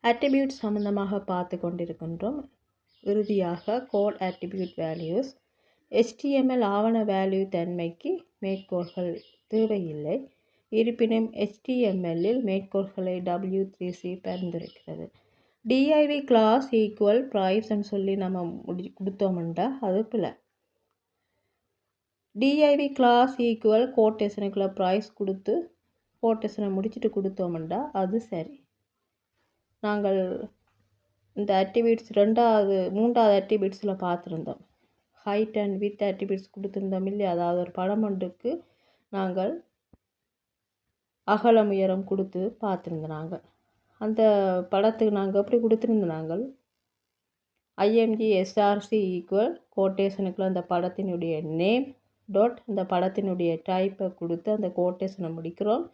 Attribute சம்பந்தமாக பார்த்து கொண்டிருக்கின்றோம். இறுதியாக கோட் அட்ரிபியூட் வேல்யூஸ். HTML ஆவண வேல்யூ தன்மைக்கு மேற்கோள்கள் தேவையில்லை. இருப்பினும் HTML-இல் மேற்கோள்களை W3C பரிந்துரைக்கிறது. div class equal price சொல்லி நம்ம கொடுத்தோம்னா அது பிள்ளை. div class equal கோட்டேஷனுக்குள்ள ப்ரைஸ் கொடுத்து கோட்டேஷனை முடிச்சுட்டு கொடுத்தோம்னா அது சரி. நாங்கள் இந்த அட்ரிபியூட்ஸ் மூன்றாவது அட்ரிபியூட்ஸில் பார்த்துருந்தோம். ஹைட் அண்ட் வித் அட்ரிபியூட்ஸ் கொடுத்துருந்தோம் இல்லையா? அதாவது ஒரு படம் ஒன்றுக்கு நாங்கள் அகலம் உயரம் கொடுத்து பார்த்துருந்தோம். நாங்கள் அந்த படத்துக்கு நாங்கள் எப்படி கொடுத்துருந்தோம்? நாங்கள் img src ஈக்குவல் கோட்டேஷனுக்குள்ள அந்த படத்தினுடைய நேம் டாட் இந்த படத்தினுடைய டைப்பை கொடுத்து அந்த கோட்டேஷனை முடிக்கிறோம்.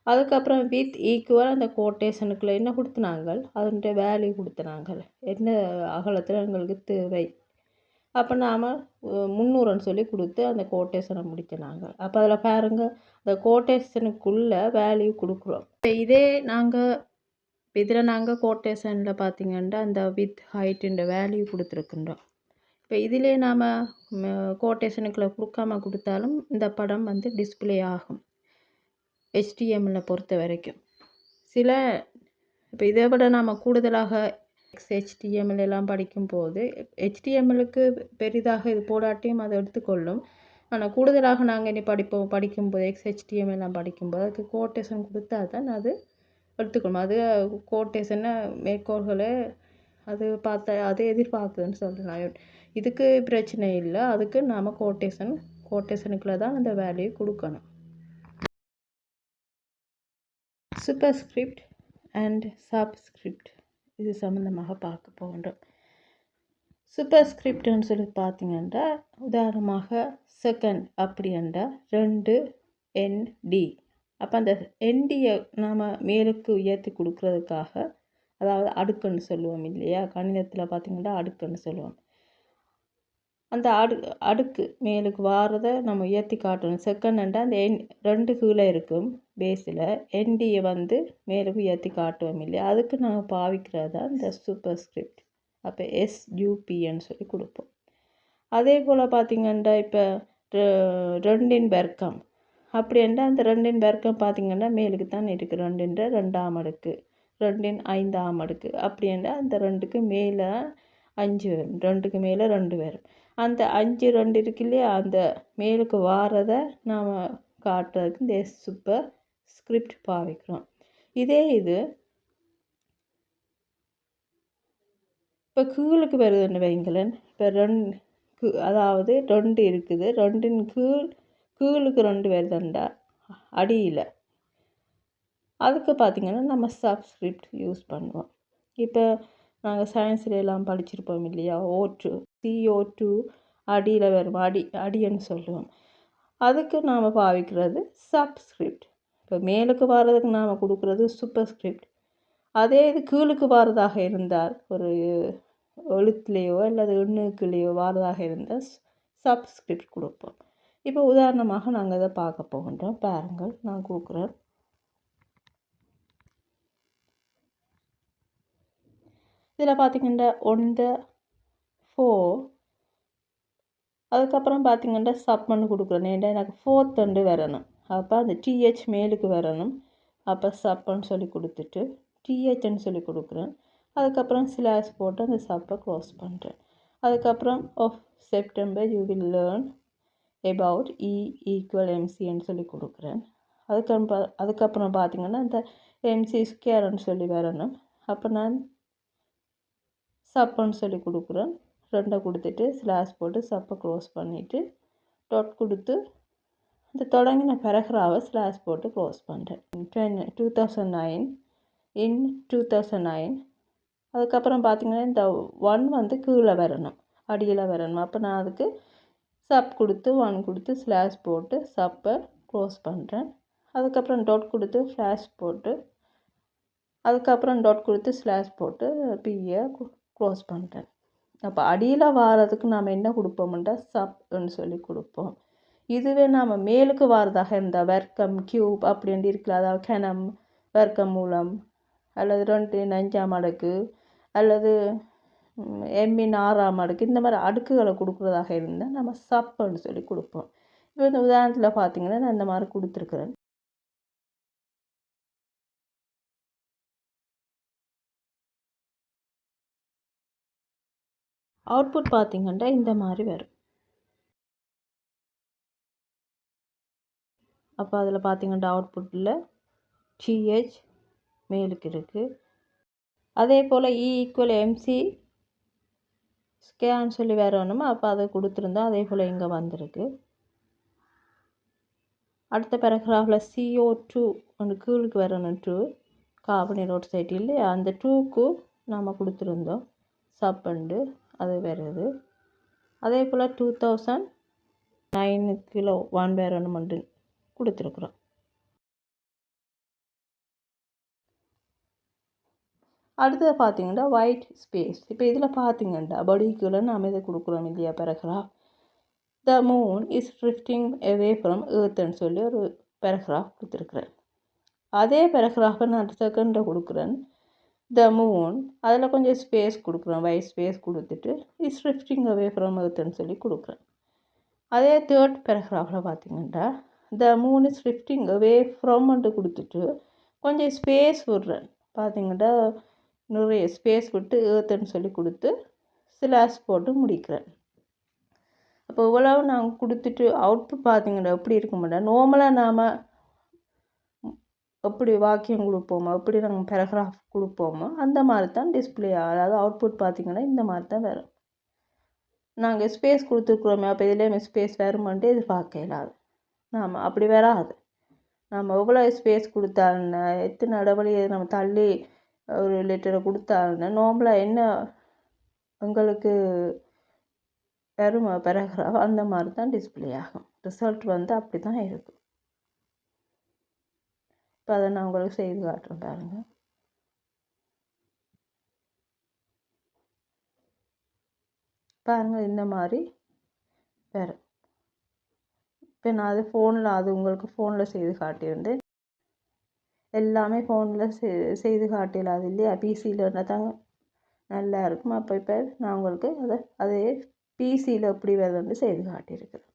அதுக்கப்புறம் வித் ஈக்குவல் அந்த கோட்டேஷனுக்குள்ள என்ன கொடுத்துனாங்க? அதனுடைய வேல்யூ கொடுத்துனாங்க. என்ன அகலத்தில் எங்களுக்கு தேவை. அப்போ நாம் 300ன்னு சொல்லி கொடுத்து அந்த கோட்டேஷனை முடிச்சினாங்க. அப்போ அதில் பாருங்கள், அந்த கோட்டேஷனுக்குள்ள வேல்யூ கொடுக்குறோம். இப்போ இதே இதில் நாங்கள் கோட்டேஷனில் பார்த்திங்கன்னா அந்த வித் ஹைட்டுன்ற வேல்யூ கொடுத்துருக்குறோம். இப்போ இதிலே நாம் கோட்டேஷனுக்குள்ளே கொடுக்காம கொடுத்தாலும் இந்த படம் டிஸ்பிளே ஆகும் HTML பொறுத்த வரைக்கும். இப்போ இதை விட நாம் கூடுதலாக HTML எல்லாம் படிக்கும்போது HTML-க்கு பெரிதாக இது போடாட்டியும் அதை எடுத்துக்கொள்ளும். ஆனால் கூடுதலாக நாங்கள் இனி படிக்கும்போது XHTML எல்லாம் படிக்கும்போது அதுக்கு கோட்டேஷன் கொடுத்தா தான் அது எடுத்துக்கணும். அது கோட்டேஷனை மேற்கோள்களை அது பார்த்தா அது எதிர்பார்க்குதுன்னு சொல்கிறேன். இதுக்கு பிரச்சனை இல்லை. அதுக்கு நாம் கோட்டேஷனுக்குள்ளே தான் அந்த வேல்யூ கொடுக்கணும். சூப்பர்ஸ்கிரிப்ட் அண்ட் சப்ஸ்கிரிப்ட் இது சம்மந்தமாக பார்க்க போகின்றோம். சூப்பர்ஸ்கிரிப்ட்னு சொல்லி பார்த்தீங்கன்னா உதாரணமாக செகண்ட் அப்படின்னா 2ND. அப்போ அந்த NDயை நாம் மேலுக்கு உயர்த்தி கொடுக்கறதுக்காக, அதாவது அடுக்குன்னு சொல்லுவோம் இல்லையா? கணிதத்தில் பார்த்திங்கன்னா அடுக்குன்னு சொல்லுவோம். அந்த அடுக்கு மேலுக்கு வாரதை நம்ம உயர்த்தி காட்டணும். செகண்ட்னா அந்த 2 கீழே இருக்கும் பேஸில், NDயை மேலுக்கு உயர்த்தி காட்டுவோம் இல்லையா? அதுக்கு நாங்கள் பாவிக்கிறது தான் இந்த சூப்பர்ஸ்கிரிப்ட். அப்போ SUPன்னு சொல்லி கொடுப்போம். அதே போல் பார்த்திங்கன்னா இப்போ 2ன் வர்க்கம் அப்படின்னா அந்த 2ன் வர்க்கம் பார்த்திங்கன்னா மேலுக்கு தான் இருக்குது. 2ன்ற 2ஆம் அடுக்கு, 2ன் 5ஆம் அடுக்கு அப்படின்னா அந்த 2க்கு மேலே 5 வரும், 2க்கு மேலே 2 வரும். அந்த 5 2 இருக்கு இல்லையா? அந்த மேலுக்கு வாரதை நாம் காட்டுறதுக்கு இந்த சூப்பர் ஸ்கிரிப்ட் பாவிக்கிறோம். இது இப்போ கீழுக்கு வருதுன்னு வைங்களேன். இப்போ அதாவது 2 இருக்குது, 2ன் கீழுக்கு 2 வருதுண்டா அடியில், அதுக்கு பார்த்திங்கன்னா நம்ம சப்ஸ்கிரிப்ட் யூஸ் பண்ணுவோம். இப்போ நாங்கள் சயின்ஸில் எல்லாம் படிச்சிருப்போம் இல்லையா? CO2 அடியில் வரும், அடின்னு சொல்லுவோம். அதுக்கு நாம் பாவிக்கிறது சப்ஸ்கிரிப்ட். இப்போ மேலுக்கு வர்றதுக்கு நாம் கொடுக்குறது சூப்பர்ஸ்கிரிப்ட். அதே இது கீழுக்கு வாரதாக இருந்தால், ஒரு எழுத்துலேயோ அல்லது எண்ணுக்குள்ளேயோ வாரதாக இருந்தால் சப்ஸ்கிரிப்ட் கொடுப்போம். இப்போ உதாரணமாக நாங்கள் இதை பார்க்க போகின்றோம். பாருங்கள், நான் கொடுக்குறேன். இதில் பார்த்திங்கன்னா 1 4, அதுக்கப்புறம் பார்த்திங்கன்னா சப்மன்னு கொடுக்குறேன். ஏன்னா எனக்கு 4th வரணும். அப்போ அந்த TH மேலுக்கு வரணும். அப்போ சப்புன்னு சொல்லி கொடுத்துட்டு THன்னு சொல்லி கொடுக்குறேன். அதுக்கப்புறம் ஸ்லாஷ் போட்டு அந்த சப்பை க்ளோஸ் பண்ணுறேன். அதுக்கப்புறம் of September you will learn about E = MC சொல்லி கொடுக்குறேன். அதுக்கப்புறம் பார்த்திங்கன்னா இந்த MC² சொல்லி வரணும். அப்போ நான் சப்புன்னு சொல்லி கொடுக்குறேன். 2 கொடுத்துட்டு ஸ்லாஷ் போட்டு சப்பை க்ளோஸ் பண்ணிவிட்டு டாட் கொடுத்து இந்த தொடங்கின பேராகிராஃபை ஸ்லாஷ் போட்டு க்ளோஸ் பண்ணுறேன். 2009 அதுக்கப்புறம் பார்த்திங்கன்னா இந்த 1 கீழே வரணும், அடியில் வரணும். அப்போ நான் அதுக்கு சப் கொடுத்து 1 கொடுத்து ஸ்லாஷ் போட்டு சப்பை க்ளோஸ் பண்ணுறேன். அதுக்கப்புறம் டாட் கொடுத்து ஃப்ளாஷ் போட்டு அதுக்கப்புறம் டாட் கொடுத்து ஸ்லாஷ் போட்டு பிஏ க்ளோஸ் பண்ணுறேன். அப்போ அடியில் வாரதுக்கு நாம் என்ன கொடுப்போம்னா சப்ன்னு சொல்லி கொடுப்போம். இதுவே நாம் மேலுக்கு வாரதாக இருந்தால் வர்க்கம், கியூப் அப்படின்ட்டு இருக்குல்ல, அதாவது கனம், வர்க்கம் மூலம் அல்லது 2 அடுக்கு அல்லது எம்மின் 6 அடுக்கு இந்த மாதிரி அடுக்குகளை கொடுக்குறதாக இருந்தால் நம்ம சப்புன்னு சொல்லி கொடுப்போம். இப்போ இந்த உதாரணத்தில் பார்த்தீங்கன்னா நான் இந்த மாதிரி கொடுத்துருக்குறேன். அவுட்புட் பார்த்தீங்கன்னா இந்த மாதிரி வரும். அப்போ அதில் பார்த்தீங்கன்னா அவுட்புட்டில் TH மேலுக்கு இருக்குது. அதே போல் E = MC ஸ்கேன்னு சொல்லி வரணுமா, அப்போ அதை கொடுத்துருந்தோம். அதே போல் இங்கே வந்திருக்கு. அடுத்த பேராகிராஃபில் CO2 ஒன்று கீழுக்கு வரணும். 2 கார்பன் டை இல்லையா, அந்த 2க்கு நாம் கொடுத்துருந்தோம் சப்பண்டு, அது வருது. அதே போல் 2009 கிலோ 1 வரணுமென்று கொடுத்துருக்குறோம். அடுத்தது பார்த்தீங்கன்னா ஒயிட் ஸ்பேஸ். இப்போ இதில் பார்த்தீங்கன்னா பாடிக்குள்ளே நாம் இதை கொடுக்குறோம் இல்லையா paragraph. The moon is drifting away from எர்த்ன்னு சொல்லி ஒரு பேராகிராஃப் கொடுத்துருக்குறேன். அதே பேராகிராஃபை நான் செகண்டில் கொடுக்குறேன். த மூன் அதில் கொஞ்சம் ஸ்பேஸ் கொடுக்குறேன், ஒயிட் ஸ்பேஸ் கொடுத்துட்டு இஸ் ட்ரிஃப்டிங் அவே ஃப்ரம் எர்த்ன்னு சொல்லி கொடுக்குறேன். அதே தேர்ட் பேராகிராஃபில் பார்த்தீங்கன்னா த மூன் இஸ் ட்ரிஃப்டிங் அவே ஃப்ரம்ன்ட்டு கொடுத்துட்டு கொஞ்சம் ஸ்பேஸ் விடுறேன். பார்த்தீங்கன்னா நிறைய ஸ்பேஸ் விட்டு ஏர்த்துன்னு சொல்லி கொடுத்து ஸ்லாஷ் போட்டு முடிக்கிறேன். அப்போ இவ்வளவு நாங்கள் கொடுத்துட்டு அவுட்புட் பார்த்தீங்கன்னா எப்படி இருக்க மாட்டேன். நார்மலாக நாம் எப்படி வாக்கியம் கொடுப்போமோ, எப்படி நாங்கள் பேராகிராஃப் கொடுப்போமோ அந்த மாதிரி தான் டிஸ்பிளே ஆகும். அதாவது அவுட்புட் பார்த்தீங்கன்னா இந்த மாதிரி தான் வரும். நாங்கள் ஸ்பேஸ் கொடுத்துருக்குறோமே, அப்போ இதுலேயே ஸ்பேஸ் வருமான்ட்டு இது பார்க்க இல்லாது. நாம் அப்படி வராது. நம்ம எவ்வளோ ஸ்பேஸ் கொடுத்தாலும் எத்தனை இடவழியை நம்ம தள்ளி ஒரு லெட்டரை கொடுத்தாலுன்னா நார்மலாக என்ன உங்களுக்கு வரும் பேராகிராஃப் அந்த மாதிரி தான் டிஸ்பிளே ஆகும். ரிசல்ட் வந்து அப்படி தான் இருக்கும். இப்போ அதை நான் உங்களுக்கு செய்து காட்டுறேன் பாருங்க. பாருங்கள் இந்த மாதிரி வரும். இப்போ நான் அது ஃபோனில் அது உங்களுக்கு ஃபோனில் செய்து காட்டியிருந்தேன். எல்லாமே ஃபோனில் செய்து காட்டிடலாது இல்லையா, பிசியில் இருந்தால் தாங்க நல்லா இருக்கும். அப்போ இப்போ நான் உங்களுக்கு அதே பிசியில் எப்படி வருதுன்னு செய்து காட்டியிருக்கிறேன்.